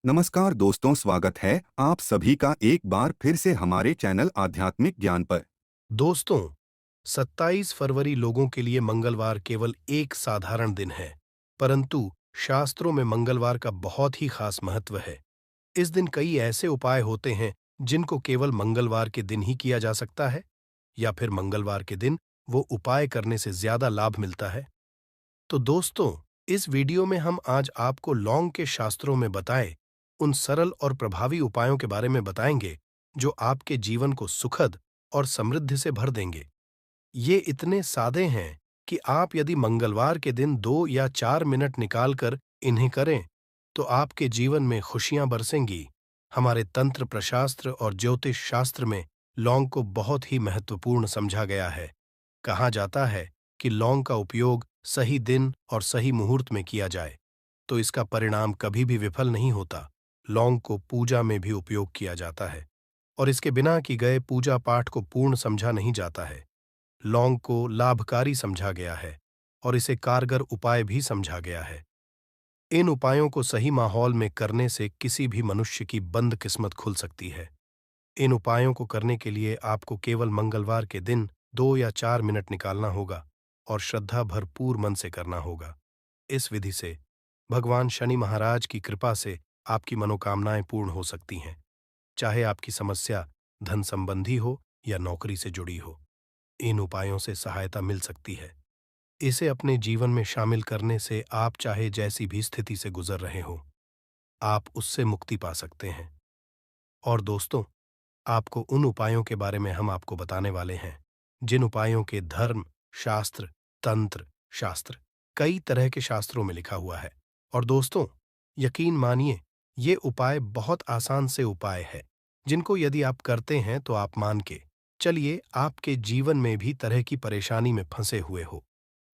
नमस्कार दोस्तों, स्वागत है आप सभी का एक बार फिर से हमारे चैनल आध्यात्मिक ज्ञान पर। दोस्तों, 27 फरवरी लोगों के लिए मंगलवार केवल एक साधारण दिन है, परंतु शास्त्रों में मंगलवार का बहुत ही खास महत्व है। इस दिन कई ऐसे उपाय होते हैं जिनको केवल मंगलवार के दिन ही किया जा सकता है, या फिर मंगलवार के दिन वो उपाय करने से ज्यादा लाभ मिलता है। तो दोस्तों, इस वीडियो में हम आज आपको लौंग के शास्त्रों में बताए उन सरल और प्रभावी उपायों के बारे में बताएंगे जो आपके जीवन को सुखद और समृद्धि से भर देंगे। ये इतने सादे हैं कि आप यदि मंगलवार के दिन 2 या 4 मिनट निकालकर इन्हें करें, तो आपके जीवन में खुशियां बरसेंगी। हमारे तंत्र प्रशास्त्र और ज्योतिष शास्त्र में लौंग को बहुत ही महत्वपूर्ण समझा गया है। कहा जाता है कि लौंग का उपयोग सही दिन और सही मुहूर्त में किया जाए, तो इसका परिणाम कभी भी विफल नहीं होता। लौंग को पूजा में भी उपयोग किया जाता है, और इसके बिना की गए पूजा पाठ को पूर्ण समझा नहीं जाता है। लौंग को लाभकारी समझा गया है और इसे कारगर उपाय भी समझा गया है। इन उपायों को सही माहौल में करने से किसी भी मनुष्य की बंद किस्मत खुल सकती है। इन उपायों को करने के लिए आपको केवल मंगलवार के दिन 2 या 4 मिनट निकालना होगा और श्रद्धा भरपूर मन से करना होगा। इस विधि से भगवान शनि महाराज की कृपा से आपकी मनोकामनाएं पूर्ण हो सकती हैं, चाहे आपकी समस्या धन संबंधी हो या नौकरी से जुड़ी हो। इन उपायों से सहायता मिल सकती है। इसे अपने जीवन में शामिल करने से आप चाहे जैसी भी स्थिति से गुजर रहे हो, आप उससे मुक्ति पा सकते हैं। और दोस्तों, आपको उन उपायों के बारे में हम आपको बताने वाले हैं जिन उपायों के धर्म शास्त्र, तंत्र शास्त्र, कई तरह के शास्त्रों में लिखा हुआ है। और दोस्तों, यकीन मानिए, ये उपाय बहुत आसान से उपाय है जिनको यदि आप करते हैं तो आप मान के चलिए, आपके जीवन में भी तरह की परेशानी में फंसे हुए हो,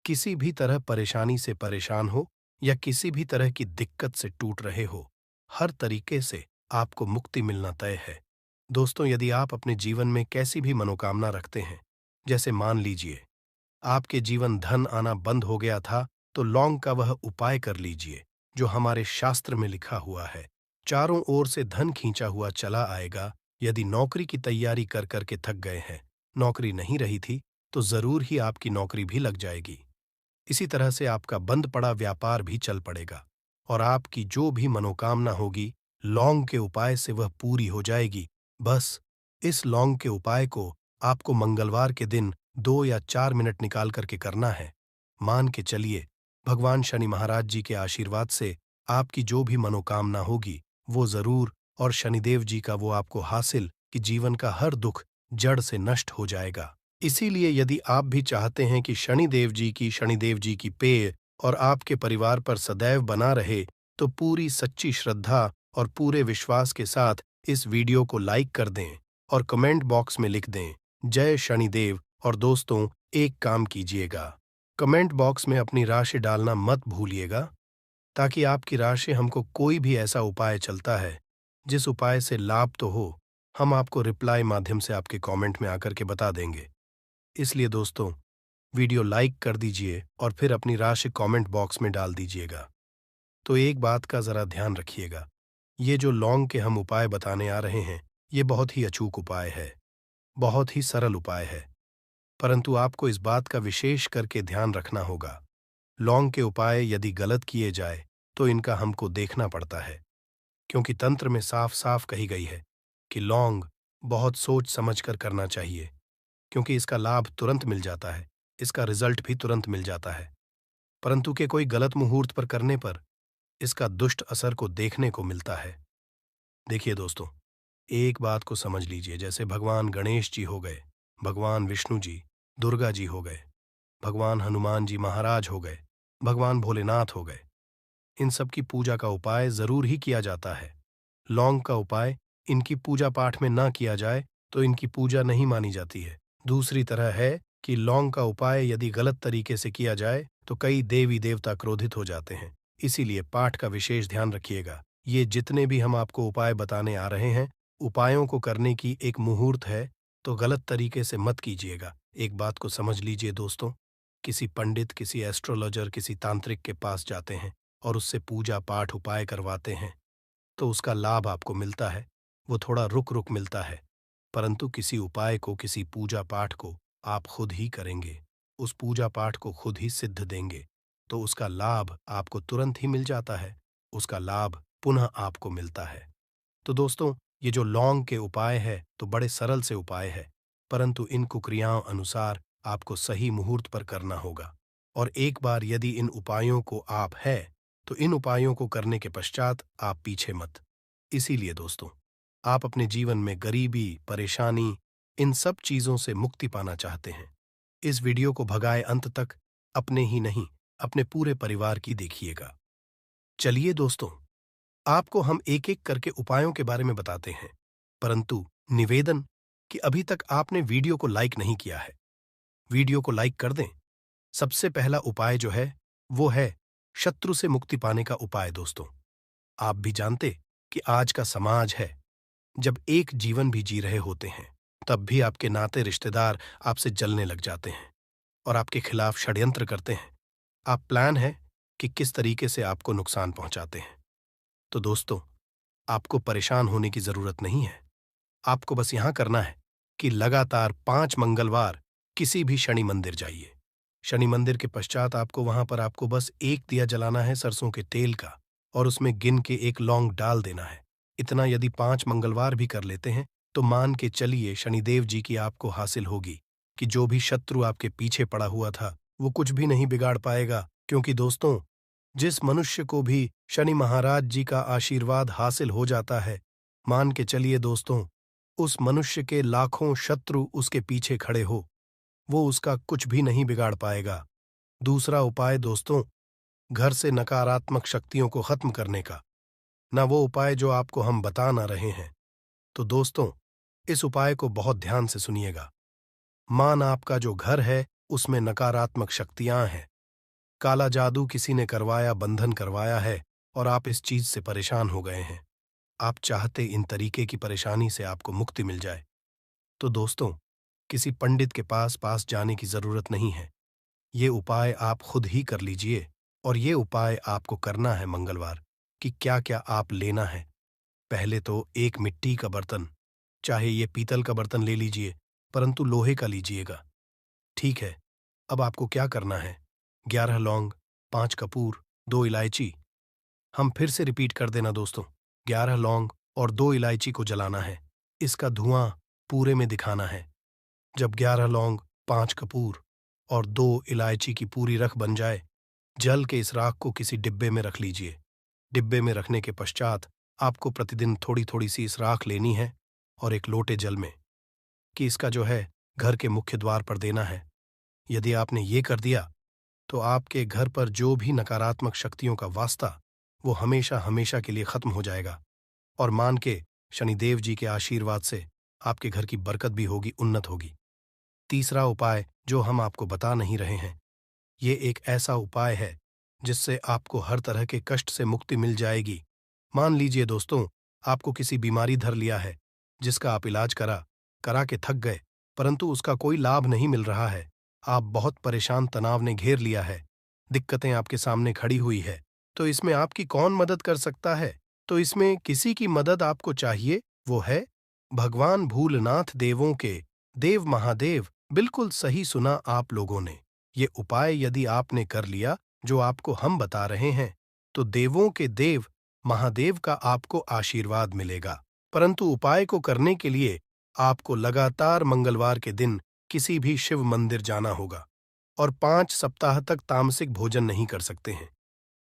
किसी भी तरह परेशानी से परेशान हो या किसी भी तरह की दिक्कत से टूट रहे हो, हर तरीके से आपको मुक्ति मिलना तय है। दोस्तों, यदि आप अपने जीवन में कैसी भी मनोकामना रखते हैं, जैसे मान लीजिए आपके जीवन धन आना बंद हो गया था, तो लौंग का वह उपाय कर लीजिए जो हमारे शास्त्र में लिखा हुआ है। चारों ओर से धन खींचा हुआ चला आएगा। यदि नौकरी की तैयारी कर करके थक गए हैं, नौकरी नहीं रही थी, तो जरूर ही आपकी नौकरी भी लग जाएगी। इसी तरह से आपका बंद पड़ा व्यापार भी चल पड़ेगा, और आपकी जो भी मनोकामना होगी, लौंग के उपाय से वह पूरी हो जाएगी। बस इस लौंग के उपाय को आपको मंगलवार के दिन 2 या 4 मिनट निकाल करके करना है। मान के चलिए, भगवान शनि महाराज जी के आशीर्वाद से आपकी जो भी मनोकामना होगी वो जरूर, और शनिदेव जी का वो आपको हासिल कि जीवन का हर दुख जड़ से नष्ट हो जाएगा। इसीलिए यदि आप भी चाहते हैं कि शनिदेव जी की पेय और आपके परिवार पर सदैव बना रहे, तो पूरी सच्ची श्रद्धा और पूरे विश्वास के साथ इस वीडियो को लाइक कर दें और कमेंट बॉक्स में लिख दें जय शनिदेव। और दोस्तों, एक काम कीजिएगा, कमेंट बॉक्स में अपनी राशि डालना मत भूलिएगा, ताकि आपकी राशि हमको कोई भी ऐसा उपाय चलता है जिस उपाय से लाभ तो हो, हम आपको रिप्लाई माध्यम से आपके कमेंट में आकर के बता देंगे। इसलिए दोस्तों, वीडियो लाइक कर दीजिए और फिर अपनी राशि कमेंट बॉक्स में डाल दीजिएगा। तो एक बात का जरा ध्यान रखिएगा, ये जो लौंग के हम उपाय बताने आ रहे हैं, ये बहुत ही अचूक उपाय है, बहुत ही सरल उपाय है, परंतु आपको इस बात का विशेष करके ध्यान रखना होगा। लौंग के उपाय यदि गलत किए जाए तो इनका हमको देखना पड़ता है, क्योंकि तंत्र में साफ साफ कही गई है कि लौंग बहुत सोच समझ कर करना चाहिए, क्योंकि इसका लाभ तुरंत मिल जाता है, इसका रिजल्ट भी तुरंत मिल जाता है, परंतु के कोई गलत मुहूर्त पर करने पर इसका दुष्ट असर को देखने को मिलता है। देखिए दोस्तों, एक बात को समझ लीजिए, जैसे भगवान गणेश जी हो गए, भगवान विष्णु जी, दुर्गा जी हो गए, भगवान हनुमान जी महाराज हो गए, भगवान भोलेनाथ हो गए, इन सब की पूजा का उपाय जरूर ही किया जाता है। लौंग का उपाय इनकी पूजा पाठ में ना किया जाए तो इनकी पूजा नहीं मानी जाती है। दूसरी तरह है कि लौंग का उपाय यदि गलत तरीके से किया जाए तो कई देवी देवता क्रोधित हो जाते हैं। इसीलिए पाठ का विशेष ध्यान रखिएगा। ये जितने भी हम आपको उपाय बताने आ रहे हैं, उपायों को करने की एक मुहूर्त है, तो गलत तरीके से मत कीजिएगा। एक बात को समझ लीजिए दोस्तों, किसी पंडित, किसी एस्ट्रोलॉजर, किसी तांत्रिक के पास जाते हैं और उससे पूजा पाठ उपाय करवाते हैं, तो उसका लाभ आपको मिलता है, वो थोड़ा रुक-रुक मिलता है। परंतु किसी उपाय को, किसी पूजा-पाठ को आप खुद ही करेंगे, उस पूजा-पाठ को खुद ही सिद्ध देंगे, तो उसका लाभ आपको तुरंत ही मिल जाता है, उसका लाभ पुनः आपको मिलता है। तो दोस्तों, ये जो लौंग के उपाय है, तो बड़े सरल से उपाय है, परंतु इन कुक्रियाओं अनुसार आपको सही मुहूर्त पर करना होगा। और एक बार यदि इन उपायों को आप है, तो इन उपायों को करने के पश्चात आप पीछे मत। इसीलिए दोस्तों, आप अपने जीवन में गरीबी, परेशानी, इन सब चीज़ों से मुक्ति पाना चाहते हैं। इस वीडियो को भगाए अंत तक, अपने ही नहीं, अपने पूरे परिवार की देखिएगा। चलिए दोस्तों, आपको हम एक-एक करके उपायों के बारे में बताते हैं, परंतु निवेदन कि अभी तक आपने वीडियो को लाइक नहीं किया है। वीडियो को लाइक कर दें। सबसे पहला उपाय जो है, वो है शत्रु से मुक्ति पाने का उपाय दोस्तों। आप भी जानते कि आज का समाज है, जब एक जीवन भी जी रहे होते हैं, तब भी आपके नाते रिश्तेदार आपसे जलने लग जाते हैं और आपके खिलाफ षड्यंत्र करते हैं। आप प्लान है कि किस तरीके से आपको नुकसान पहुंचाते हैं। तो दोस्तों, आपको परेशान होने की जरूरत नहीं है। आपको बस यहां करना है कि लगातार 5 मंगलवार किसी भी शनि मंदिर जाइए। शनि मंदिर के पश्चात आपको वहां पर आपको बस एक दिया जलाना है सरसों के तेल का, और उसमें गिन के एक लौंग डाल देना है। इतना यदि 5 मंगलवार भी कर लेते हैं, तो मान के चलिए शनिदेव जी की आपको हासिल होगी कि जो भी शत्रु आपके पीछे पड़ा हुआ था, वो कुछ भी नहीं बिगाड़ पाएगा। क्योंकि दोस्तों, जिस मनुष्य को भी शनि महाराज जी का आशीर्वाद हासिल हो जाता है, मान के चलिए दोस्तों, उस मनुष्य के लाखों शत्रु उसके पीछे खड़े हो, वो उसका कुछ भी नहीं बिगाड़ पाएगा। दूसरा उपाय दोस्तों, घर से नकारात्मक शक्तियों को खत्म करने का। ना वो उपाय जो आपको हम बता ना रहे हैं। तो दोस्तों, इस उपाय को बहुत ध्यान से सुनिएगा। मान आपका जो घर है, उसमें नकारात्मक शक्तियां हैं, काला जादू किसी ने करवाया, बंधन करवाया है, और आप इस चीज से परेशान हो गए हैं। आप चाहते इन तरीके की परेशानी से आपको मुक्ति मिल जाए। तो दोस्तों, किसी पंडित के पास जाने की जरूरत नहीं है। ये उपाय आप खुद ही कर लीजिए, और ये उपाय आपको करना है मंगलवार। कि क्या क्या आप लेना है। पहले तो एक मिट्टी का बर्तन, चाहे ये पीतल का बर्तन ले लीजिए, परंतु लोहे का लीजिएगा। ठीक है। अब आपको क्या करना है, 11 लौंग, 5 कपूर, 2 इलायची। हम फिर से रिपीट कर देना दोस्तों, 11 लौंग और 2 इलायची को जलाना है। इसका धुआं पूरे में दिखाना है। जब 11 लौंग, 5 कपूर और 2 इलायची की पूरी रख बन जाए, जल के इस राख को किसी डिब्बे में रख लीजिए। डिब्बे में रखने के पश्चात आपको प्रतिदिन थोड़ी थोड़ी सी इस राख लेनी है, और एक लोटे जल में, कि इसका जो है घर के मुख्य द्वार पर देना है। यदि आपने ये कर दिया, तो आपके घर पर जो भी नकारात्मक शक्तियों का वास्ता, वो हमेशा हमेशा के लिए खत्म हो जाएगा। और मान के शनिदेव जी के आशीर्वाद से आपके घर की बरकत भी होगी, उन्नत होगी। तीसरा उपाय जो हम आपको बता नहीं रहे हैं, ये एक ऐसा उपाय है जिससे आपको हर तरह के कष्ट से मुक्ति मिल जाएगी। मान लीजिए दोस्तों, आपको किसी बीमारी धर लिया है, जिसका आप इलाज करा के थक गए, परंतु उसका कोई लाभ नहीं मिल रहा है। आप बहुत परेशान, तनाव ने घेर लिया है, दिक्कतें आपके सामने खड़ी हुई है। तो इसमें आपकी कौन मदद कर सकता है? तो इसमें किसी की मदद आपको चाहिए, वो है भगवान भूलनाथ देवों के देव महादेव। बिल्कुल सही सुना आप लोगों ने। ये उपाय यदि आपने कर लिया, जो आपको हम बता रहे हैं, तो देवों के देव महादेव का आपको आशीर्वाद मिलेगा। परंतु उपाय को करने के लिए आपको लगातार मंगलवार के दिन किसी भी शिव मंदिर जाना होगा, और 5 सप्ताह तक तामसिक भोजन नहीं कर सकते हैं।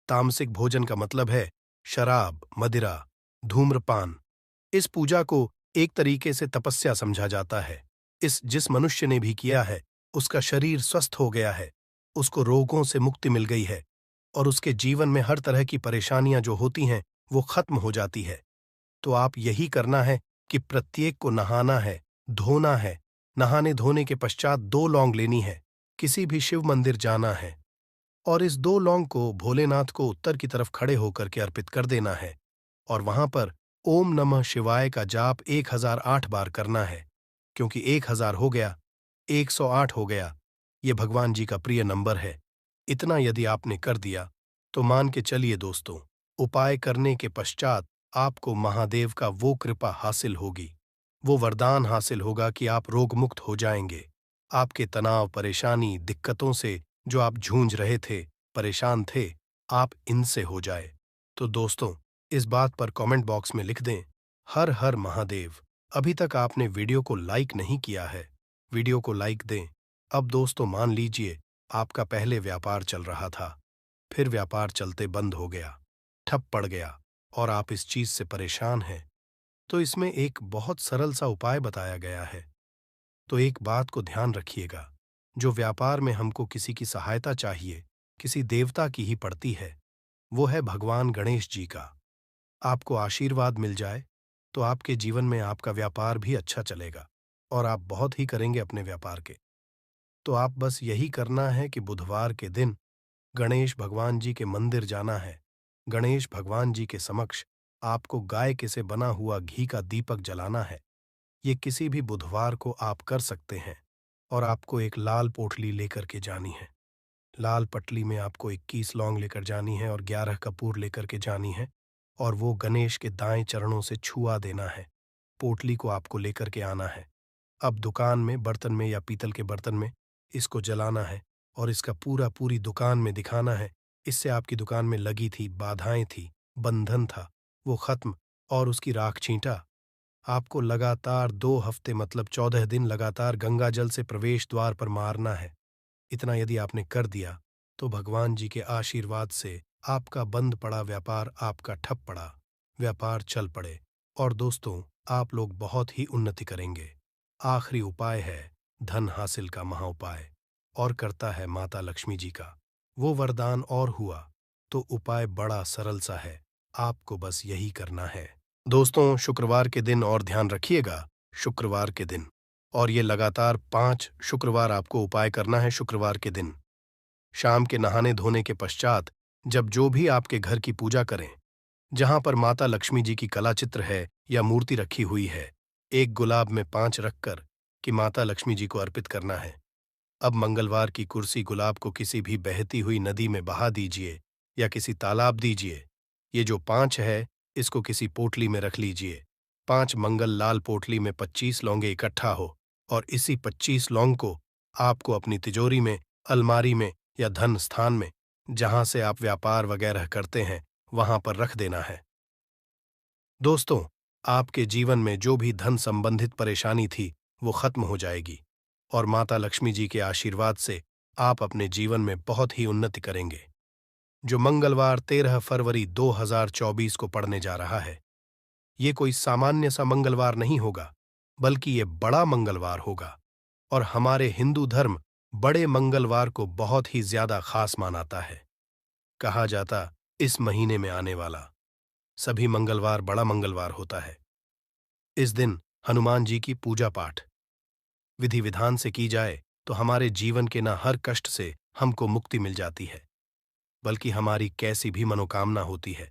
तामसिक भोजन का मतलब है शराब, मदिरा, धूम्रपान। इस पूजा को एक तरीके से तपस्या समझा जाता है। जिस मनुष्य ने भी किया है, उसका शरीर स्वस्थ हो गया है, उसको रोगों से मुक्ति मिल गई है, और उसके जीवन में हर तरह की परेशानियां जो होती हैं, वो खत्म हो जाती है। तो आप यही करना है कि प्रत्येक को नहाना है, धोना है। नहाने धोने के पश्चात 2 लौंग लेनी है, किसी भी शिव मंदिर जाना है, और इस 2 लौंग को भोलेनाथ को उत्तर की तरफ खड़े होकर के अर्पित कर देना है, और वहां पर ओम नमः शिवाय का जाप 1008 बार करना है। क्योंकि 1000 हो गया, 108 हो गया, ये भगवान जी का प्रिय नंबर है। इतना यदि आपने कर दिया, तो मान के चलिए दोस्तों, उपाय करने के पश्चात आपको महादेव का वो कृपा हासिल होगी, वो वरदान हासिल होगा कि आप रोगमुक्त हो जाएंगे। आपके तनाव, परेशानी, दिक्कतों से जो आप जूझ रहे थे, परेशान थे, आप इनसे हो जाए। तो दोस्तों, इस बात पर कमेंट बॉक्स में लिख दें, हर हर महादेव। अभी तक आपने वीडियो को लाइक नहीं किया है, वीडियो को लाइक दें। अब दोस्तों मान लीजिए आपका पहले व्यापार चल रहा था, फिर व्यापार चलते बंद हो गया, ठप पड़ गया और आप इस चीज से परेशान हैं। तो इसमें एक बहुत सरल सा उपाय बताया गया है। तो एक बात को ध्यान रखिएगा, जो व्यापार में हमको किसी की सहायता चाहिए, किसी देवता की ही पड़ती है, वो है भगवान गणेश जी का। आपको आशीर्वाद मिल जाए तो आपके जीवन में आपका व्यापार भी अच्छा चलेगा और आप बहुत ही करेंगे अपने व्यापार के। तो आप बस यही करना है कि बुधवार के दिन गणेश भगवान जी के मंदिर जाना है। गणेश भगवान जी के समक्ष आपको गाय के से बना हुआ घी का दीपक जलाना है। ये किसी भी बुधवार को आप कर सकते हैं और आपको एक लाल पोटली लेकर के जानी है। लाल पटली में आपको 21 लौंग लेकर जानी है और 11 कपूर लेकर के जानी है और वो गणेश के दाएं चरणों से छुआ देना है। पोटली को आपको लेकर के आना है। अब दुकान में, बर्तन में या पीतल के बर्तन में इसको जलाना है और इसका पूरी दुकान में दिखाना है। इससे आपकी दुकान में लगी थी बाधाएं थी, बंधन था, वो खत्म और उसकी राख छींटा। आपको लगातार 2 हफ्ते मतलब 14 दिन लगातार गंगा जल से प्रवेश द्वार पर मारना है। इतना यदि आपने कर दिया तो भगवान जी के आशीर्वाद से आपका बंद पड़ा व्यापार आपका ठप पड़ा, व्यापार चल पड़े और दोस्तों आप लोग बहुत ही उन्नति करेंगे। आखिरी उपाय है धन हासिल का महाउपाय और करता है माता लक्ष्मी जी का वो वरदान और हुआ। तो उपाय बड़ा सरल सा है, आपको बस यही करना है। दोस्तों शुक्रवार के दिन और ध्यान रखिएगा, शुक्रवार के दिन और ये लगातार 5 शुक्रवार आपको उपाय करना है। शुक्रवार के दिन शाम के नहाने धोने के पश्चात जब जो भी आपके घर की पूजा करें, जहां पर माता लक्ष्मी जी की कला चित्र है या मूर्ति रखी हुई है, एक गुलाब में 5 रखकर कि माता लक्ष्मी जी को अर्पित करना है। अब मंगलवार की कुर्सी गुलाब को किसी भी बहती हुई नदी में बहा दीजिए या किसी तालाब दीजिए। ये जो 5 है इसको किसी पोटली में रख लीजिए। 5 मंगल लाल पोटली में 25 लौंगे इकट्ठा हो और इसी 25 लौंग को आपको अपनी तिजोरी में, अलमारी में या धन स्थान में, जहां से आप व्यापार वगैरह करते हैं, वहां पर रख देना है। दोस्तों आपके जीवन में जो भी धन संबंधित परेशानी थी वो खत्म हो जाएगी और माता लक्ष्मी जी के आशीर्वाद से आप अपने जीवन में बहुत ही उन्नति करेंगे। जो मंगलवार 13 फरवरी 2024 को पड़ने जा रहा है, ये कोई सामान्य सा मंगलवार नहीं होगा, बल्कि ये बड़ा मंगलवार होगा और हमारे हिंदू धर्म बड़े मंगलवार को बहुत ही ज्यादा खास मानता है। कहा जाता इस महीने में आने वाला सभी मंगलवार बड़ा मंगलवार होता है। इस दिन हनुमान जी की पूजा पाठ विधि विधान से की जाए तो हमारे जीवन के न हर कष्ट से हमको मुक्ति मिल जाती है, बल्कि हमारी कैसी भी मनोकामना होती है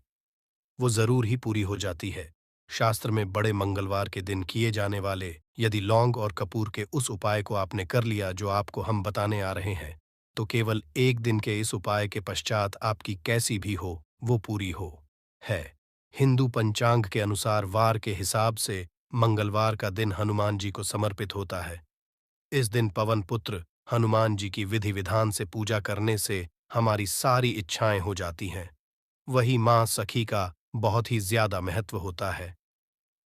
वो जरूर ही पूरी हो जाती है। शास्त्र में बड़े मंगलवार के दिन किए जाने वाले यदि लौंग और कपूर के उस उपाय को आपने कर लिया जो आपको हम बताने आ रहे हैं, तो केवल एक दिन के इस उपाय के पश्चात आपकी कैसी भी हो वो पूरी हो है। हिंदू पंचांग के अनुसार वार के हिसाब से मंगलवार का दिन हनुमान जी को समर्पित होता है। इस दिन पवन पुत्र हनुमान जी की विधि विधान से पूजा करने से हमारी सारी इच्छाएं हो जाती हैं। वही मां सखी का बहुत ही ज्यादा महत्व होता है।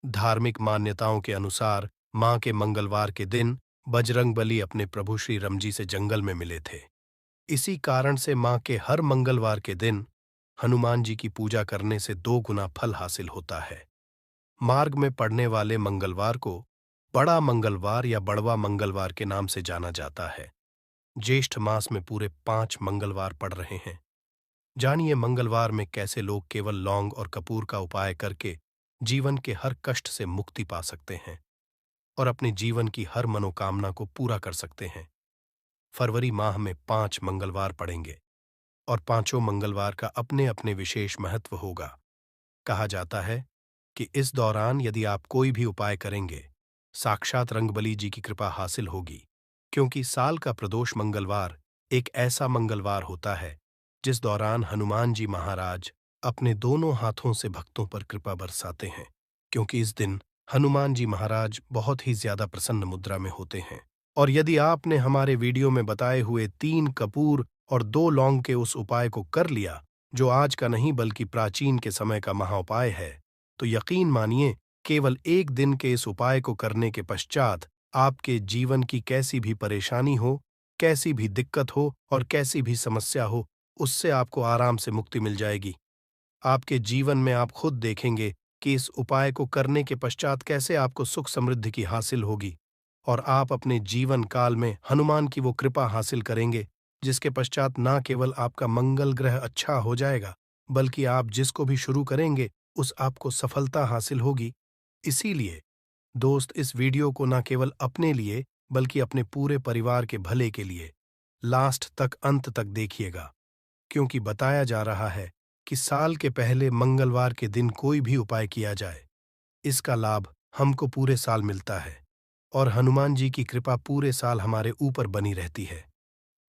धार्मिक मान्यताओं के अनुसार मां के मंगलवार के दिन बजरंगबली अपने प्रभु श्री राम जी से जंगल में मिले थे। इसी कारण से मां के हर मंगलवार के दिन हनुमान जी की पूजा करने से 2 गुना फल हासिल होता है। मार्ग में पड़ने वाले मंगलवार को बड़ा मंगलवार या बड़वा मंगलवार के नाम से जाना जाता है। ज्येष्ठ मास में पूरे 5 मंगलवार पड़ रहे हैं। जानिए मंगलवार में कैसे लोग केवल लौंग और कपूर का उपाय करके जीवन के हर कष्ट से मुक्ति पा सकते हैं और अपने जीवन की हर मनोकामना को पूरा कर सकते हैं। फरवरी माह में 5 मंगलवार पड़ेंगे और पांचों मंगलवार का अपने अपने विशेष महत्व होगा। कहा जाता है कि इस दौरान यदि आप कोई भी उपाय करेंगे, साक्षात रंगबली जी की कृपा हासिल होगी, क्योंकि साल का प्रदोष मंगलवार एक ऐसा मंगलवार होता है जिस दौरान हनुमान जी महाराज अपने दोनों हाथों से भक्तों पर कृपा बरसाते हैं, क्योंकि इस दिन हनुमान जी महाराज बहुत ही ज्यादा प्रसन्न मुद्रा में होते हैं। और यदि आपने हमारे वीडियो में बताए हुए 3 कपूर और 2 लौंग के उस उपाय को कर लिया, जो आज का नहीं बल्कि प्राचीन के समय का महाउपाय है, तो यकीन मानिए केवल एक दिन के इस उपाय को करने के पश्चात आपके जीवन की कैसी भी परेशानी हो, कैसी भी दिक्कत हो और कैसी भी समस्या हो, उससे आपको आराम से मुक्ति मिल जाएगी। आपके जीवन में आप खुद देखेंगे कि इस उपाय को करने के पश्चात कैसे आपको सुख समृद्धि की हासिल होगी और आप अपने जीवन काल में हनुमान की वो कृपा हासिल करेंगे, जिसके पश्चात ना केवल आपका मंगल ग्रह अच्छा हो जाएगा, बल्कि आप जिसको भी शुरू करेंगे उस आपको सफलता हासिल होगी। इसीलिए दोस्त, इस वीडियो को ना केवल अपने लिए बल्कि अपने पूरे परिवार के भले के लिए लास्ट तक, अंत तक देखिएगा, क्योंकि बताया जा रहा है कि साल के पहले मंगलवार के दिन कोई भी उपाय किया जाए, इसका लाभ हमको पूरे साल मिलता है और हनुमान जी की कृपा पूरे साल हमारे ऊपर बनी रहती है।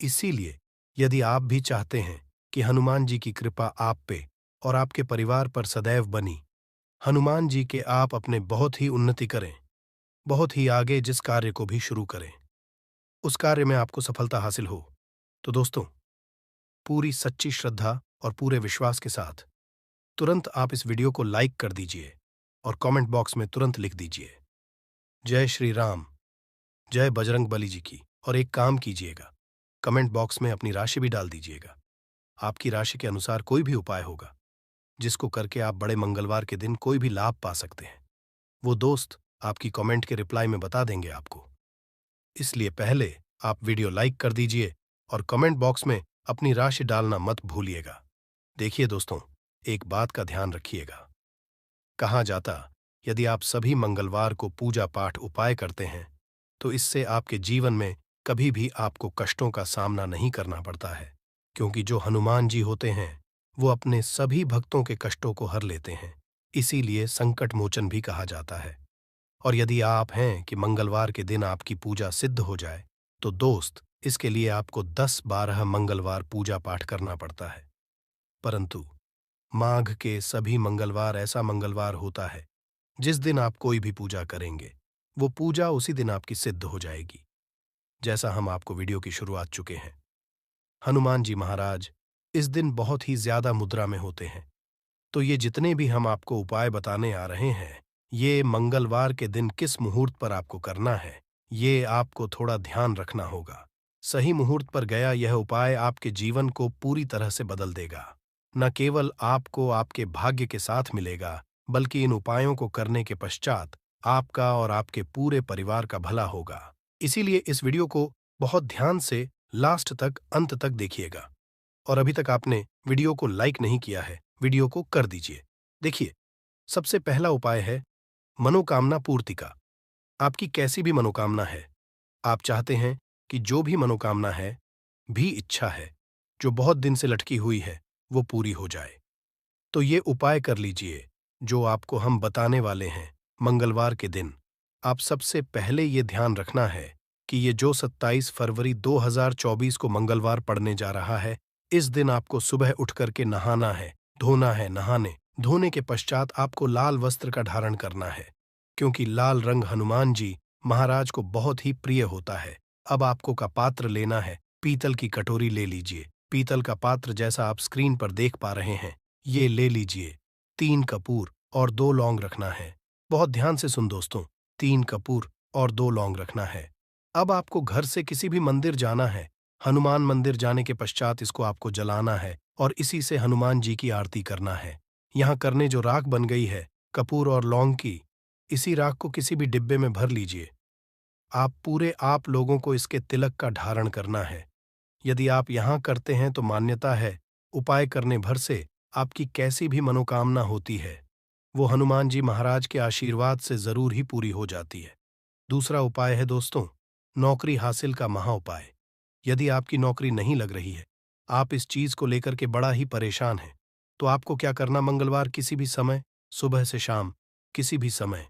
इसीलिए यदि आप भी चाहते हैं कि हनुमान जी की कृपा आप पे और आपके परिवार पर सदैव बनी, हनुमान जी के आप अपने बहुत ही उन्नति करें, बहुत ही आगे जिस कार्य को भी शुरू करें, उस कार्य में आपको सफलता हासिल हो, तो दोस्तों, पूरी सच्ची श्रद्धा और पूरे विश्वास के साथ तुरंत आप इस वीडियो को लाइक कर दीजिए और कमेंट बॉक्स में तुरंत लिख दीजिए, जय श्री राम, जय बजरंग बली जी की। और एक काम कीजिएगा, कमेंट बॉक्स में अपनी राशि भी डाल दीजिएगा। आपकी राशि के अनुसार कोई भी उपाय होगा जिसको करके आप बड़े मंगलवार के दिन कोई भी लाभ पा सकते हैं, वो दोस्त आपकी कमेंट के रिप्लाई में बता देंगे आपको। इसलिए पहले आप वीडियो लाइक कर दीजिए और कमेंट बॉक्स में अपनी राशि डालना मत भूलिएगा। देखिए दोस्तों, एक बात का ध्यान रखिएगा। कहा जाता, यदि आप सभी मंगलवार को पूजा पाठ उपाय करते हैं तो इससे आपके जीवन में कभी भी आपको कष्टों का सामना नहीं करना पड़ता है, क्योंकि जो हनुमान जी होते हैं वो अपने सभी भक्तों के कष्टों को हर लेते हैं। इसीलिए संकट मोचन भी कहा जाता है। और यदि आप हैं कि मंगलवार के दिन आपकी पूजा सिद्ध हो जाए, तो दोस्त, इसके लिए आपको 10-12 मंगलवार पूजा पाठ करना पड़ता है। परंतु माघ के सभी मंगलवार ऐसा मंगलवार होता है जिस दिन आप कोई भी पूजा करेंगे, वो पूजा उसी दिन आपकी सिद्ध हो जाएगी। जैसा हम आपको वीडियो की शुरुआत चुके हैं, हनुमान जी महाराज इस दिन बहुत ही ज्यादा मुद्रा में होते हैं। तो ये जितने भी हम आपको उपाय बताने आ रहे हैं, ये मंगलवार के दिन किस मुहूर्त पर आपको करना है, ये आपको थोड़ा ध्यान रखना होगा। सही मुहूर्त पर गया यह उपाय आपके जीवन को पूरी तरह से बदल देगा। न केवल आपको आपके भाग्य के साथ मिलेगा, बल्कि इन उपायों को करने के पश्चात आपका और आपके पूरे परिवार का भला होगा। इसीलिए इस वीडियो को बहुत ध्यान से लास्ट तक, अंत तक देखिएगा। और अभी तक आपने वीडियो को लाइक नहीं किया है, वीडियो को कर दीजिए। देखिए, सबसे पहला उपाय है मनोकामना पूर्ति का। आपकी कैसी भी मनोकामना है, आप चाहते हैं कि जो भी मनोकामना है, भी इच्छा है, जो बहुत दिन से लटकी हुई है, वो पूरी हो जाए, तो ये उपाय कर लीजिए जो आपको हम बताने वाले हैं मंगलवार के दिन। आप सबसे पहले ये ध्यान रखना है कि ये जो 27 फरवरी 2024 को मंगलवार पड़ने जा रहा है, इस दिन आपको सुबह उठ करके नहाना है, धोना है। धोने के पश्चात आपको लाल वस्त्र का धारण करना है, क्योंकि लाल रंग हनुमान जी महाराज को बहुत ही प्रिय होता है। अब आपको का पात्र लेना है, पीतल की कटोरी ले लीजिए। पीतल का पात्र जैसा आप स्क्रीन पर देख पा रहे हैं, ये ले लीजिए। 3 कपूर और 2 लौंग रखना है। बहुत ध्यान से सुन दोस्तों, 3 कपूर और 2 लौंग रखना है। अब आपको घर से किसी भी मंदिर जाना है। हनुमान मंदिर जाने के पश्चात इसको आपको जलाना है और इसी से हनुमान जी की आरती करना है। यहाँ करने जो राख बन गई है कपूर और लौंग की, इसी राख को किसी भी डिब्बे में भर लीजिए। आप लोगों को इसके तिलक का धारण करना है। यदि आप यहाँ करते हैं तो मान्यता है, उपाय करने भर से आपकी कैसी भी मनोकामना होती है, वो हनुमान जी महाराज के आशीर्वाद से जरूर ही पूरी हो जाती है। दूसरा उपाय है दोस्तों, नौकरी हासिल का महाउपाय। यदि आपकी नौकरी नहीं लग रही है, आप इस चीज को लेकर के बड़ा ही परेशान हैं, तो आपको क्या करना, मंगलवार किसी भी समय, सुबह से शाम, किसी भी समय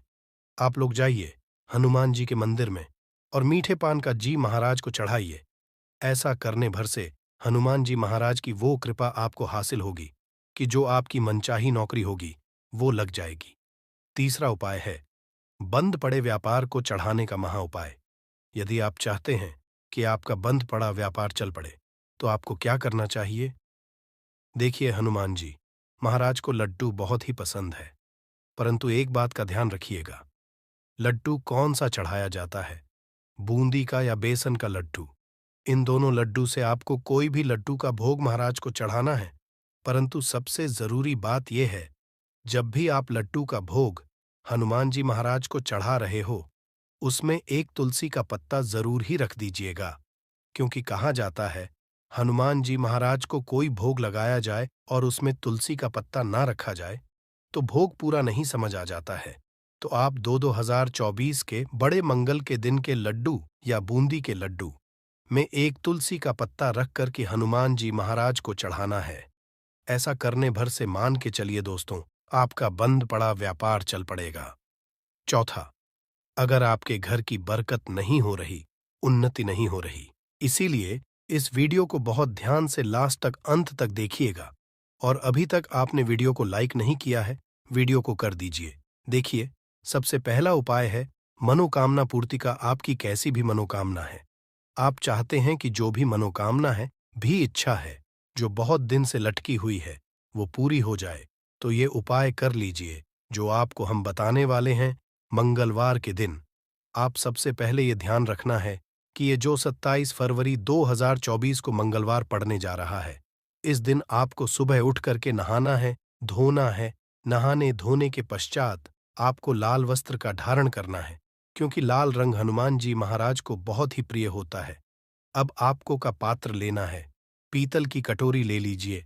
आप लोग जाइए हनुमान जी के मंदिर में और मीठे पान का जी महाराज को चढ़ाइए। ऐसा करने भर से हनुमान जी महाराज की वो कृपा आपको हासिल होगी कि जो आपकी मनचाही नौकरी होगी वो लग जाएगी। तीसरा उपाय है बंद पड़े व्यापार को चढ़ाने का महा उपाय। यदि आप चाहते हैं कि आपका बंद पड़ा व्यापार चल पड़े तो आपको क्या करना चाहिए? देखिए हनुमान जी महाराज को लड्डू बहुत ही पसंद है, परंतु एक बात का ध्यान रखिएगा, लड्डू कौन सा चढ़ाया जाता है, बूंदी का या बेसन का लड्डू। इन दोनों लड्डू से आपको कोई भी लड्डू का भोग महाराज को चढ़ाना है। परंतु सबसे जरूरी बात यह है, जब भी आप लड्डू का भोग हनुमान जी महाराज को चढ़ा रहे हो, उसमें एक तुलसी का पत्ता जरूर ही रख दीजिएगा। क्योंकि कहा जाता है हनुमान जी महाराज को कोई भोग लगाया जाए और उसमें तुलसी का पत्ता ना रखा जाए तो भोग पूरा नहीं समझ आ जाता है। तो आप 2024 के बड़े मंगल के दिन के लड्डू या बूंदी के लड्डू में एक तुलसी का पत्ता रख कर के हनुमान जी महाराज को चढ़ाना है। ऐसा करने भर से मान के चलिए दोस्तों, आपका बंद पड़ा व्यापार चल पड़ेगा। चौथा, अगर आपके घर की बरकत नहीं हो रही, उन्नति नहीं हो रही, इसीलिए इस वीडियो को बहुत ध्यान से लास्ट तक अंत तक देखिएगा। और अभी तक आपने वीडियो को लाइक नहीं किया है, वीडियो को कर दीजिए। देखिए, सबसे पहला उपाय है मनोकामना पूर्ति का। आपकी कैसी भी मनोकामना है, आप चाहते हैं कि जो भी मनोकामना है, भी इच्छा है जो बहुत दिन से लटकी हुई है, वो पूरी हो जाए, तो ये उपाय कर लीजिए जो आपको हम बताने वाले हैं मंगलवार के दिन। आप सबसे पहले ये ध्यान रखना है कि ये जो 27 फरवरी 2024 को मंगलवार पड़ने जा रहा है, इस दिन आपको सुबह उठ करके नहाना है, धोना है। नहाने धोने के पश्चात आपको लाल वस्त्र का धारण करना है, क्योंकि लाल रंग हनुमान जी महाराज को बहुत ही प्रिय होता है। अब आपको का पात्र लेना है, पीतल की कटोरी ले लीजिए,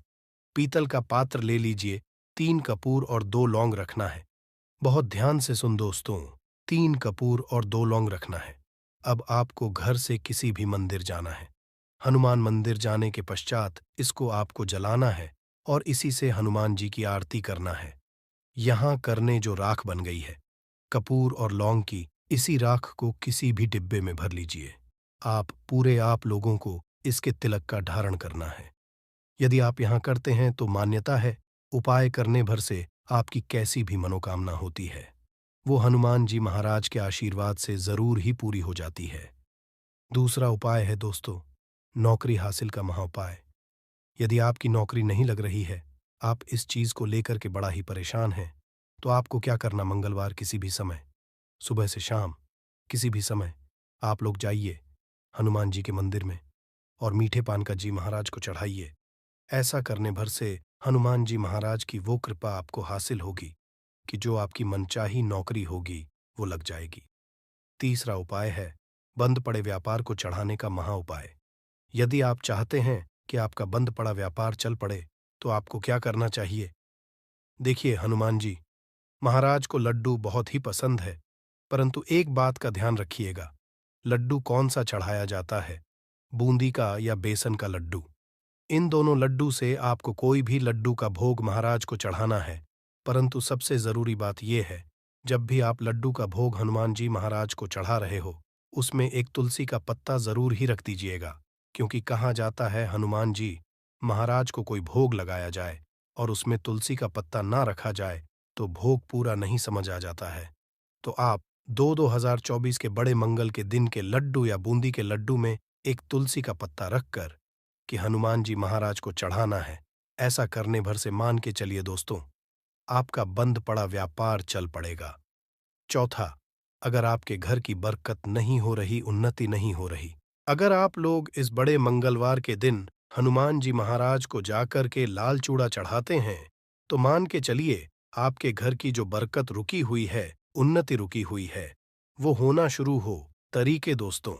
पीतल का पात्र ले लीजिए, 3 कपूर और 2 लौंग रखना है। बहुत ध्यान से सुन दोस्तों, 3 कपूर और 2 लौंग रखना है। अब आपको घर से किसी भी मंदिर जाना है, हनुमान मंदिर जाने के पश्चात इसको आपको जलाना है और इसी से हनुमान जी की आरती करना है। यहाँ करने जो राख बन गई है कपूर और लौंग की, इसी राख को किसी भी डिब्बे में भर लीजिए। आप लोगों को इसके तिलक का धारण करना है। यदि आप यहाँ करते हैं तो मान्यता है उपाय करने भर से आपकी कैसी भी मनोकामना होती है, वो हनुमान जी महाराज के आशीर्वाद से जरूर ही पूरी हो जाती है। दूसरा उपाय है दोस्तों, नौकरी हासिल का महाउपाय। यदि आपकी नौकरी नहीं लग रही है, आप इस चीज को लेकर के बड़ा ही परेशान हैं, तो आपको क्या करना, मंगलवार किसी भी समय, सुबह से शाम, किसी भी समय आप लोग जाइए हनुमान जी के मंदिर में और मीठे पान का जी महाराज को चढ़ाइए। ऐसा करने भर से हनुमान जी महाराज की वो कृपा आपको हासिल होगी कि जो आपकी मनचाही नौकरी होगी वो लग जाएगी। तीसरा उपाय है बंद पड़े व्यापार को चढ़ाने का महा उपाय। यदि आप चाहते हैं कि आपका बंद पड़ा व्यापार चल पड़े तो आपको क्या करना चाहिए? देखिए हनुमान जी महाराज को लड्डू बहुत ही पसंद है, परंतु एक बात का ध्यान रखिएगा, लड्डू कौन सा चढ़ाया जाता है, बूंदी का या बेसन का लड्डू। इन दोनों लड्डू से आपको कोई भी लड्डू का भोग महाराज को चढ़ाना है। परंतु सबसे जरूरी बात यह है, जब भी आप लड्डू का भोग हनुमान जी महाराज को चढ़ा रहे हो, उसमें एक तुलसी का पत्ता जरूर ही रख दीजिएगा। क्योंकि कहा जाता है हनुमान जी महाराज को कोई भोग लगाया जाए और उसमें तुलसी का पत्ता ना रखा जाए तो भोग पूरा नहीं समझ आ जाता है। तो आप 2024 के बड़े मंगल के दिन के लड्डू या बूंदी के लड्डू में एक तुलसी का पत्ता रखकर कि हनुमान जी महाराज को चढ़ाना है। ऐसा करने भर से मान के चलिए दोस्तों, आपका बंद पड़ा व्यापार चल पड़ेगा। चौथा, अगर आपके घर की बरकत नहीं हो रही, उन्नति नहीं हो रही, अगर आप लोग इस बड़े मंगलवार के दिन हनुमान जी महाराज को जाकर के लाल चूड़ा चढ़ाते हैं, तो मान के चलिए आपके घर की जो बरकत रुकी हुई है, उन्नति रुकी हुई है, वो होना शुरू हो। तरीके दोस्तों,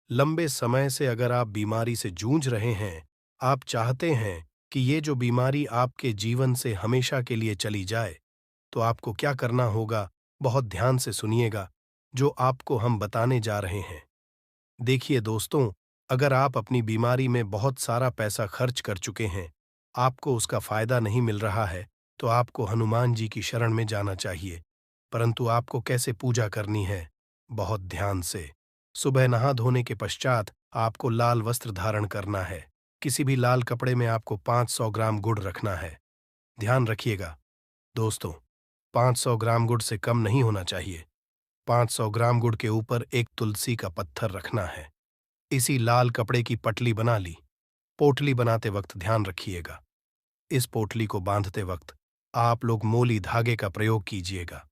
लंबे समय से अगर आप बीमारी से जूझ रहे हैं, आप चाहते हैं कि ये जो बीमारी आपके जीवन से हमेशा के लिए चली जाए, तो आपको क्या करना होगा, बहुत ध्यान से सुनिएगा जो आपको हम बताने जा रहे हैं। देखिए दोस्तों, अगर आप अपनी बीमारी में बहुत सारा पैसा खर्च कर चुके हैं, आपको उसका फायदा नहीं मिल रहा है, तो आपको हनुमान जी की शरण में जाना चाहिए। परंतु आपको कैसे पूजा करनी है, बहुत ध्यान से। सुबह नहा धोने के पश्चात आपको लाल वस्त्र धारण करना है। किसी भी लाल कपड़े में आपको 500 ग्राम गुड़ रखना है। ध्यान रखिएगा दोस्तों, 500 ग्राम गुड़ से कम नहीं होना चाहिए। 500 ग्राम गुड़ के ऊपर एक तुलसी का पत्थर रखना है। इसी लाल कपड़े की पटली बना ली। पोटली बनाते वक्त ध्यान रखिएगा, इस पोटली को बांधते वक्त आप लोग मोली धागे का प्रयोग कीजिएगा।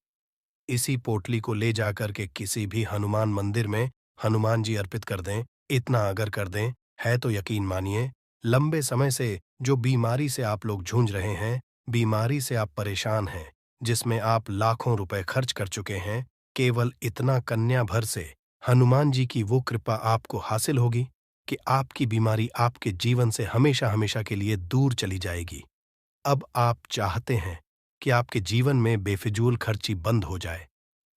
इसी पोटली को ले जाकर के किसी भी हनुमान मंदिर में हनुमान जी अर्पित कर दें। इतना अगर कर दें, है तो यकीन मानिए, लंबे समय से जो बीमारी से आप लोग जूझ रहे हैं, बीमारी से आप परेशान हैं, जिसमें आप लाखों रुपए खर्च कर चुके हैं, केवल इतना कन्या भर से हनुमान जी की वो कृपा आपको हासिल होगी कि आपकी बीमारी आपके जीवन से हमेशा हमेशा के लिए दूर चली जाएगी। अब आप चाहते हैं कि आपके जीवन में बेफिजूल खर्ची बंद हो जाए।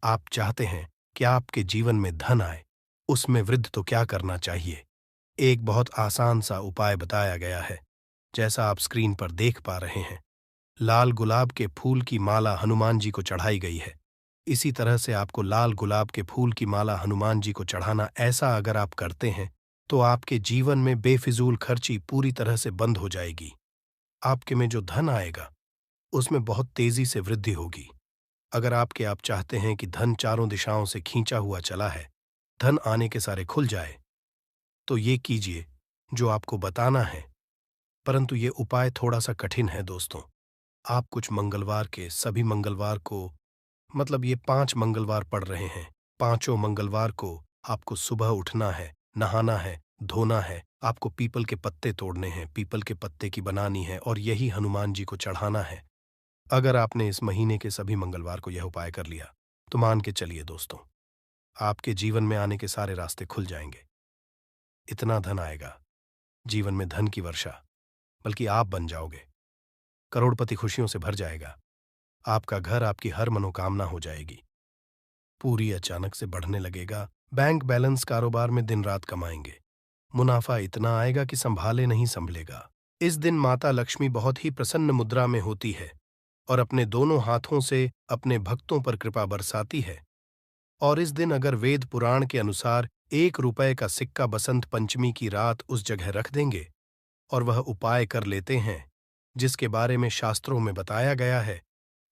आप चाहते हैं कि आपके जीवन में धन आए। उसमें वृद्धि तो क्या करना चाहिए? एक बहुत आसान सा उपाय बताया गया है, जैसा आप स्क्रीन पर देख पा रहे हैं। लाल गुलाब के फूल की माला हनुमान जी को चढ़ाई गई है। इसी तरह से आपको लाल गुलाब के फूल की माला हनुमान जी को चढ़ाना, ऐसा अगर आप करते हैं तो आपके जीवन में बेफिजूल खर्ची पूरी तरह से बंद हो जाएगी। आपके में जो धन आएगा उसमें बहुत तेजी से वृद्धि होगी। अगर आप चाहते हैं कि धन चारों दिशाओं से खींचा हुआ चला है, धन आने के सारे खुल जाए, तो ये कीजिए जो आपको बताना है। परंतु ये उपाय थोड़ा सा कठिन है दोस्तों। आप कुछ मंगलवार के सभी मंगलवार को, मतलब ये 5 मंगलवार पड़ रहे हैं, पांचों मंगलवार को आपको सुबह उठना है, नहाना है, धोना है, आपको पीपल के पत्ते तोड़ने हैं, पीपल के पत्ते की बनानी है और यही हनुमान जी को चढ़ाना है। अगर आपने इस महीने के सभी मंगलवार को यह उपाय कर लिया, तो मान के चलिए दोस्तों, आपके जीवन में आने के सारे रास्ते खुल जाएंगे। इतना धन आएगा, जीवन में धन की वर्षा, बल्कि आप बन जाओगे। करोड़पति खुशियों से भर जाएगा। आपका घर, आपकी हर मनोकामना हो जाएगी। पूरी अचानक से बढ़ने लगेगा। बैंक बैलेंस, कारोबार में दिन रात कमाएंगे। मुनाफा इतना आएगा कि संभाले नहीं संभलेगा। इस दिन माता लक्ष्मी बहुत ही प्रसन्न मुद्रा में होती है और अपने दोनों हाथों से अपने भक्तों पर कृपा बरसाती है। और इस दिन अगर वेद पुराण के अनुसार 1 रुपए का सिक्का बसंत पंचमी की रात उस जगह रख देंगे और वह उपाय कर लेते हैं जिसके बारे में शास्त्रों में बताया गया है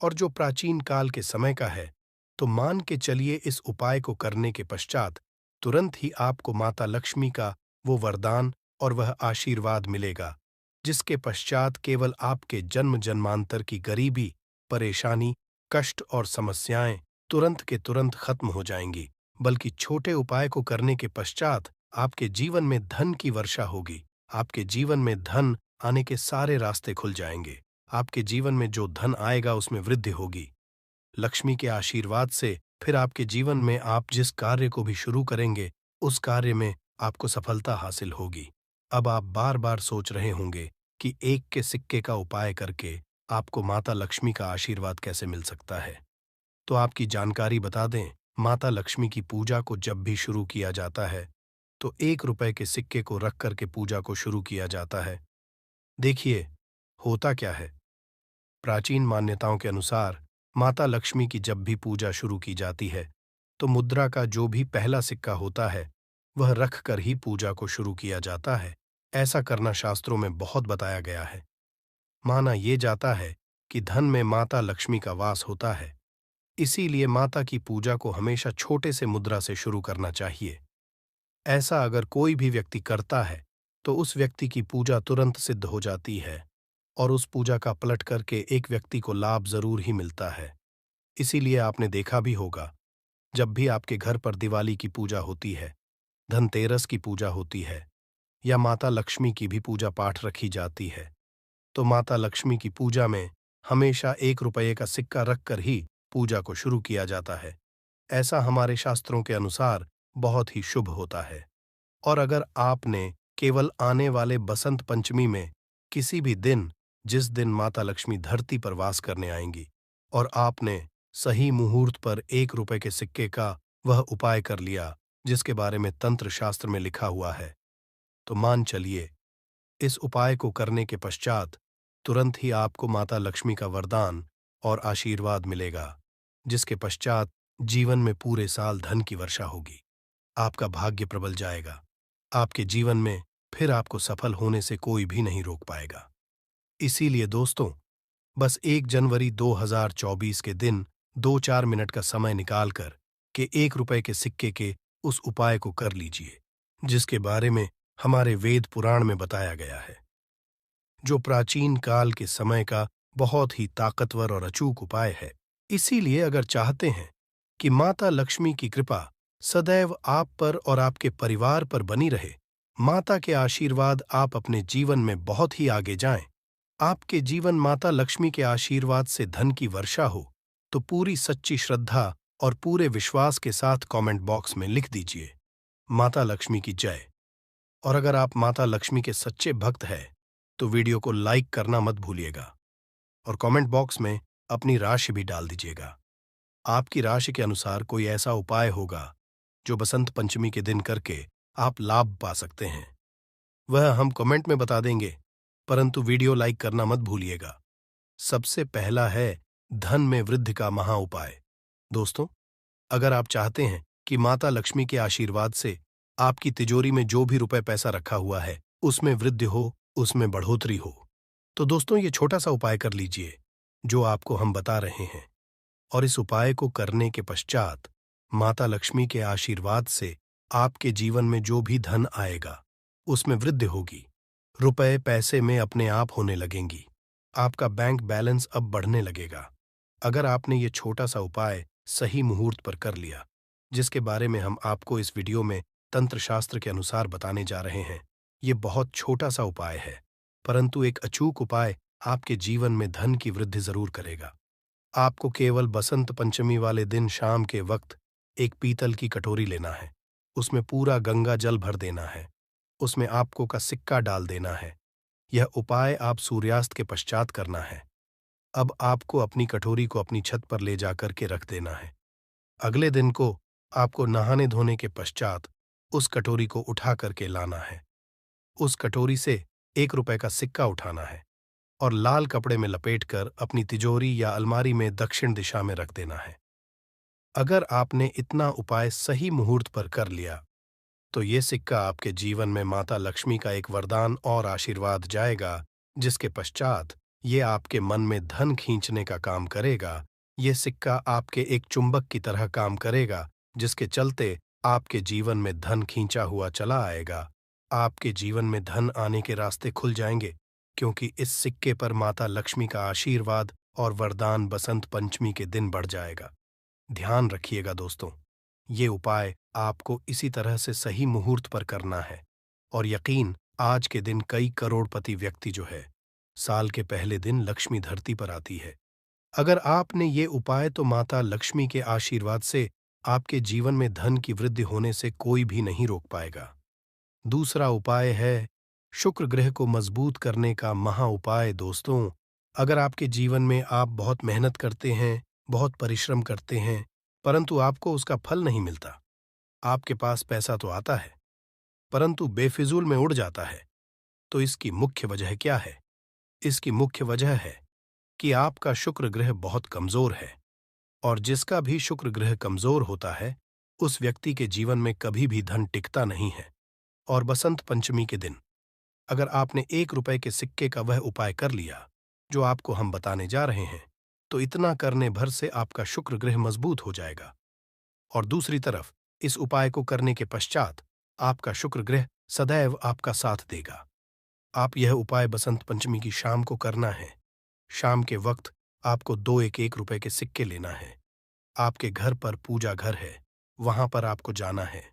और जो प्राचीन काल के समय का है, तो मान के चलिए इस उपाय को करने के पश्चात तुरंत ही आपको माता लक्ष्मी का वो वरदान और वह आशीर्वाद मिलेगा, जिसके पश्चात केवल आपके जन्म जन्मांतर की गरीबी, परेशानी, कष्ट और समस्याएं तुरंत के तुरंत खत्म हो जाएंगी। बल्कि छोटे उपाय को करने के पश्चात आपके जीवन में धन की वर्षा होगी। आपके जीवन में धन आने के सारे रास्ते खुल जाएंगे। आपके जीवन में जो धन आएगा उसमें वृद्धि होगी। लक्ष्मी के आशीर्वाद से फिर आपके जीवन में आप जिस कार्य को भी शुरू करेंगे, उस कार्य में आपको सफलता हासिल होगी। अब आप बार बार सोच रहे होंगे कि 1 के सिक्के का उपाय करके आपको माता लक्ष्मी का आशीर्वाद कैसे मिल सकता है। तो आपकी जानकारी बता दें, माता लक्ष्मी की पूजा को जब भी शुरू किया जाता है, तो 1 रुपए के सिक्के को रख करके पूजा को शुरू किया जाता है। देखिए, होता क्या है, प्राचीन मान्यताओं के अनुसार माता लक्ष्मी की जब भी पूजा शुरू की जाती है, तो मुद्रा का जो भी पहला सिक्का होता है, वह रख कर ही पूजा को शुरू किया जाता है। ऐसा करना शास्त्रों में बहुत बताया गया है। माना ये जाता है कि धन में माता लक्ष्मी का वास होता है। इसीलिए माता की पूजा को हमेशा छोटे से मुद्रा से शुरू करना चाहिए। ऐसा अगर कोई भी व्यक्ति करता है, तो उस व्यक्ति की पूजा तुरंत सिद्ध हो जाती है और उस पूजा का पलट करके एक व्यक्ति को लाभ जरूर ही मिलता है। इसीलिए आपने देखा भी होगा, जब भी आपके घर पर दिवाली की पूजा होती है, धनतेरस की पूजा होती है या माता लक्ष्मी की भी पूजा पाठ रखी जाती है, तो माता लक्ष्मी की पूजा में हमेशा 1 रुपये का सिक्का रखकर ही पूजा को शुरू किया जाता है। ऐसा हमारे शास्त्रों के अनुसार बहुत ही शुभ होता है। और अगर आपने केवल आने वाले बसंत पंचमी में किसी भी दिन, जिस दिन माता लक्ष्मी धरती पर वास करने आएंगी, और आपने सही मुहूर्त पर 1 रुपए के सिक्के का वह उपाय कर लिया जिसके बारे में तंत्र शास्त्र में लिखा हुआ है, तो मान चलिए इस उपाय को करने के पश्चात तुरंत ही आपको माता लक्ष्मी का वरदान और आशीर्वाद मिलेगा, जिसके पश्चात जीवन में पूरे साल धन की वर्षा होगी। आपका भाग्य प्रबल जाएगा। आपके जीवन में फिर आपको सफल होने से कोई भी नहीं रोक पाएगा। इसीलिए दोस्तों, बस 1 जनवरी 2024 के दिन 2-4 मिनट का समय निकालकर के 1 रुपए के सिक्के के उस उपाय को कर लीजिए, जिसके बारे में हमारे वेद पुराण में बताया गया है, जो प्राचीन काल के समय का बहुत ही ताकतवर और अचूक उपाय है। इसीलिए अगर चाहते हैं कि माता लक्ष्मी की कृपा सदैव आप पर और आपके परिवार पर बनी रहे, माता के आशीर्वाद आप अपने जीवन में बहुत ही आगे जाएं, आपके जीवन माता लक्ष्मी के आशीर्वाद से धन की वर्षा हो, तो पूरी सच्ची श्रद्धा और पूरे विश्वास के साथ कमेंट बॉक्स में लिख दीजिए, माता लक्ष्मी की जय। और अगर आप माता लक्ष्मी के सच्चे भक्त हैं, तो वीडियो को लाइक करना मत भूलिएगा और कमेंट बॉक्स में अपनी राशि भी डाल दीजिएगा। आपकी राशि के अनुसार कोई ऐसा उपाय होगा जो बसंत पंचमी के दिन करके आप लाभ पा सकते हैं, वह हम कमेंट में बता देंगे, परंतु वीडियो लाइक करना मत भूलिएगा। सबसे पहला है धन में वृद्धि का महा उपाय। दोस्तों, अगर आप चाहते हैं कि माता लक्ष्मी के आशीर्वाद से आपकी तिजोरी में जो भी रुपए पैसा रखा हुआ है उसमें वृद्धि हो, उसमें बढ़ोतरी हो, तो दोस्तों ये छोटा सा उपाय कर लीजिए जो आपको हम बता रहे हैं। और इस उपाय को करने के पश्चात माता लक्ष्मी के आशीर्वाद से आपके जीवन में जो भी धन आएगा उसमें वृद्धि होगी, रुपए पैसे में अपने आप होने लगेंगी, आपका बैंक बैलेंस अब बढ़ने लगेगा। अगर आपने ये छोटा सा उपाय सही मुहूर्त पर कर लिया, जिसके बारे में हम आपको इस वीडियो में तंत्र शास्त्र के अनुसार बताने जा रहे हैं। ये बहुत छोटा सा उपाय है, परंतु एक अचूक उपाय आपके जीवन में धन की वृद्धि जरूर करेगा। आपको केवल बसंत पंचमी वाले दिन शाम के वक्त एक पीतल की कटोरी लेना है, उसमें पूरा गंगा जल भर देना है, उसमें आपको का सिक्का डाल देना है। यह उपाय आप सूर्यास्त के पश्चात करना है। अब आपको अपनी कटोरी को अपनी छत पर ले जाकर के रख देना है। अगले दिन को आपको नहाने धोने के पश्चात उस कटोरी को उठा करके लाना है। उस कटोरी से 1 रुपए का सिक्का उठाना है और लाल कपड़े में लपेटकर अपनी तिजोरी या अलमारी में दक्षिण दिशा में रख देना है। अगर आपने इतना उपाय सही मुहूर्त पर कर लिया, तो ये सिक्का आपके जीवन में माता लक्ष्मी का एक वरदान और आशीर्वाद जाएगा, जिसके पश्चात ये आपके मन में धन खींचने का काम करेगा। ये सिक्का आपके एक चुंबक की तरह काम करेगा, जिसके चलते आपके जीवन में धन खींचा हुआ चला आएगा। आपके जीवन में धन आने के रास्ते खुल जाएंगे, क्योंकि इस सिक्के पर माता लक्ष्मी का आशीर्वाद और वरदान बसंत पंचमी के दिन बढ़ जाएगा। ध्यान रखिएगा दोस्तों, ये उपाय आपको इसी तरह से सही मुहूर्त पर करना है। और यकीन, आज के दिन कई करोड़पति व्यक्ति जो है, साल के पहले दिन लक्ष्मी धरती पर आती है। अगर आपने ये उपाय, तो माता लक्ष्मी के आशीर्वाद से आपके जीवन में धन की वृद्धि होने से कोई भी नहीं रोक पाएगा। दूसरा उपाय है शुक्र ग्रह को मजबूत करने का महा उपाय। दोस्तों, अगर आपके जीवन में आप बहुत मेहनत करते हैं, बहुत परिश्रम करते हैं, परंतु आपको उसका फल नहीं मिलता, आपके पास पैसा तो आता है परंतु बेफिजूल में उड़ जाता है, तो इसकी मुख्य वजह क्या है? इसकी मुख्य वजह है कि आपका शुक्र ग्रह बहुत कमजोर है, और जिसका भी शुक्र ग्रह कमजोर होता है उस व्यक्ति के जीवन में कभी भी धन टिकता नहीं है। और बसंत पंचमी के दिन अगर आपने 1 रुपए के सिक्के का वह उपाय कर लिया जो आपको हम बताने जा रहे हैं, तो इतना करने भर से आपका शुक्र ग्रह मजबूत हो जाएगा। और दूसरी तरफ इस उपाय को करने के पश्चात आपका शुक्र ग्रह सदैव आपका साथ देगा। आप यह उपाय बसंत पंचमी की शाम को करना है। शाम के वक्त आपको 2 1 रुपए के सिक्के लेना है। आपके घर पर पूजा घर है, वहां पर आपको जाना है।